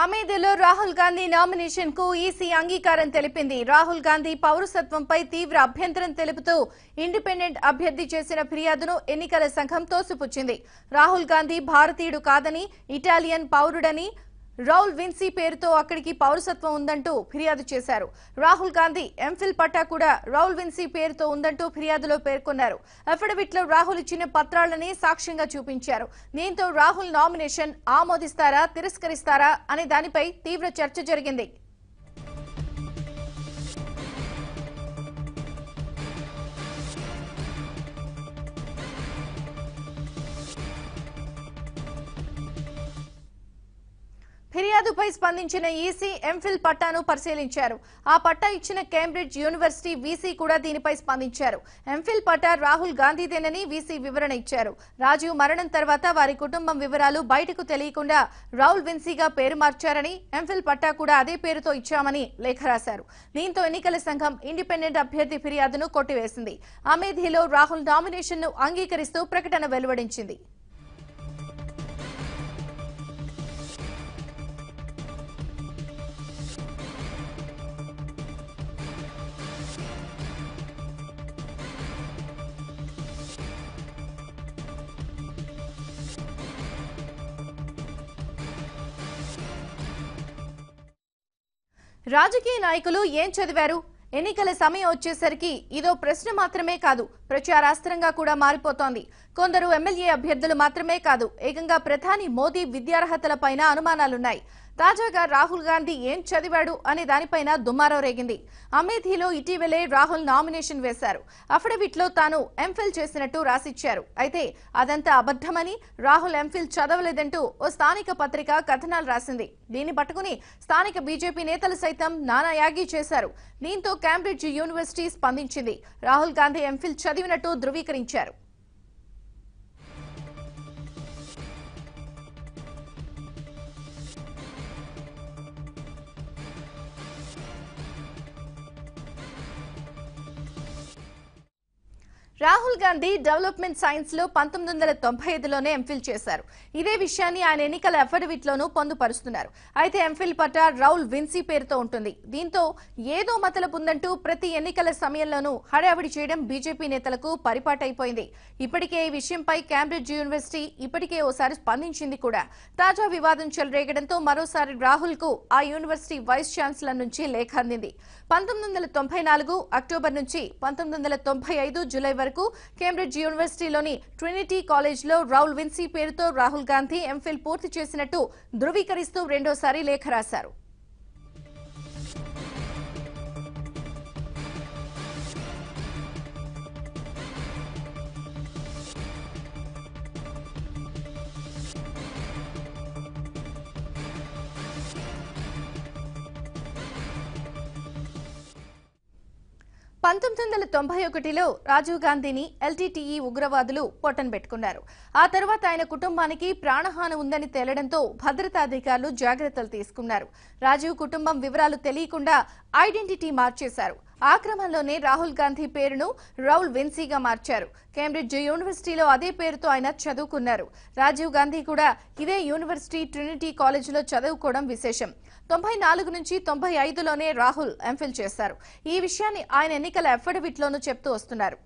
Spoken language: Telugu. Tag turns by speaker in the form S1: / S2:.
S1: అమేథీలో రాహుల్ గాంధీ నామినేషన్ కు ఈసీ అంగీకారం తెలిపింది. రాహుల్ గాంధీ పౌరసత్వంపై తీవ్ర అభ్యంతరం తెలుపుతూ ఇండిపెండెంట్ అభ్యర్థి చేసిన ఫిర్యాదును ఎన్నికల సంఘం తోసిపుచ్చింది. రాహుల్ గాంధీ భారతీయుడు కాదని, ఇటాలియన్ పౌరుడని, రౌల్ విన్సీ పేరుతో అక్కడికి పౌరసత్వం ఉందంటూ ఫిర్యాదు చేశారు. రాహుల్ గాంధీ ఎంఫిల్ పట్టా కూడా రౌల్ విన్సీ పేరుతో ఉందంటూ ఫిర్యాదులో పేర్కొన్నారు. అఫిడవిట్లో రాహుల్ ఇచ్చిన పత్రాలని సాక్ష్యంగా చూపించారు. దీంతో రాహుల్ నామినేషన్ ఆమోదిస్తారా, తిరస్కరిస్తారా అనే దానిపై తీవ్ర చర్చ జరిగింది. ఫిర్యాదుపై స్పందించిన ఈసీ ఎంఫిల్ పట్టాను పరిశీలించారు. ఆ పట్టా ఇచ్చిన కేంబ్రిడ్జ్ యూనివర్సిటీ వీసీ కూడా దీనిపై స్పందించారు. ఎంఫిల్ పట్టా రాహుల్ గాంధీదేనని వీసీ వివరణ ఇచ్చారు. రాజీవ్ మరణం తర్వాత వారి కుటుంబం వివరాలు బయటకు తెలియకుండా రౌల్ విన్సీగా పేరు మార్చారని, ఎంఫిల్ పట్టా కూడా అదే పేరుతో ఇచ్చామని లేఖ రాశారు. దీంతో ఎన్నికల సంఘం ఇండిపెండెంట్ అభ్యర్థి ఫిర్యాదును కొట్టివేసింది. అమేథీలో రాహుల్ నామినేషన్ ను అంగీకరిస్తూ ప్రకటన వెలువడించింది. రాజకీయ నాయకులు ఏం చదివారు? ఎన్నికల సమయం వచ్చేసరికి ఇదో ప్రశ్న మాత్రమే కాదు, ప్రచారాస్త్రంగా కూడా మారిపోతోంది. కొందరు ఎమ్మెల్యే అభ్యర్థులు మాత్రమే కాదు, ఏకంగా ప్రధాని మోదీ విద్యార్హతలపైన అనుమానాలున్నాయి. తాజాగా రాహుల్ గాంధీ ఏం చదివాడు అనే దానిపైన దుమారం రేగింది. అమేథీలో ఇటీవలే రాహుల్ నామినేషన్ వేశారు. అఫిడవిట్లో తాను ఎంఫిల్ చేసినట్టు రాసిచ్చారు. అయితే అదంతా అబద్ధమని, రాహుల్ ఎంఫిల్ చదవలేదంటూ ఓ స్థానిక పత్రిక కథనాలు రాసింది. దీన్ని పట్టుకుని స్థానిక బీజేపీ నేతలు సైతం నానాయాగి చేశారు. దీంతో కేంబ్రిడ్జ్ యూనివర్సిటీ స్పందించింది. రాహుల్ గాంధీ ఎంఫిల్ చదివినట్టు ధృవీకరించారు. రాహుల్ గాంధీ డెవలప్మెంట్ సైన్స్ లో 1995లోనే ఎంఫిల్ చేశారు. ఇదే విషయాన్ని ఆయన ఎన్నికల అఫిడవిట్లోనూ పొందుపరుస్తున్నారు. అయితే ఎంఫిల్ పట్టా రౌల్ విన్సీ పేరుతో ఉంటుంది. దీంతో ఏదో మతలబు ఉందంటూ ప్రతి ఎన్నికల సమయంలోనూ హడావిడి చేయడం బీజేపీ నేతలకు పరిపాటైపోయింది. ఇప్పటికే ఈ విషయంపై కేంబ్రిడ్జ్ యూనివర్సిటీ ఇప్పటికే ఓసారి స్పందించింది కూడా. తాజా వివాదం చెలరేగడంతో మరోసారి రాహుల్ కు ఆ యూనివర్సిటీ వైస్ ఛాన్సలర్ నుంచి లేఖ అందింది. 1994 అక్టోబర్ నుంచి 1995 జూలై వరకు కేంబ్రిడ్జ్ యూనివర్సిటీలోని ట్రినిటీ కాలేజ్లో రౌల్ విన్సీ పేరుతో రాహుల్ గాంధీ ఎంఫిల్ పూర్తి చేసినట్టు ధృవీకరిస్తూ రెండోసారి లేఖ రాశారు. లో రాజీవ్ గాంధీని ఎల్టీటీఈ ఉగ్రవాదులు పొట్టనబెట్టుకున్నారు. ఆ తర్వాత ఆయన కుటుంబానికి ప్రాణహాని ఉందని తేలడంతో భద్రతాధికారులు జాగ్రత్తలు తీసుకున్నారు. రాజీవ్ కుటుంబం వివరాలు తెలియకుండా ఐడెంటిటీ మార్చేశారు. ఆ క్రమంలోనే రాహుల్ గాంధీ పేరును రౌల్ విన్సీగా మార్చారు. కేంబ్రిడ్జ్ యూనివర్సిటీలో అదే పేరుతో ఆయన చదువుకున్నారు. రాజీవ్ గాంధీ కూడా ఇదే యూనివర్సిటీ ట్రినిటీ కాలేజీలో చదువుకోవడం విశేషం. 94 నుంచి 95లోనే రాహుల్ ఎంఫిల్ చేశారు. ఈ విషయాన్ని ఆయన ఎన్నికల అఫిడవిట్లోనూ చెప్తూ వస్తున్నారు.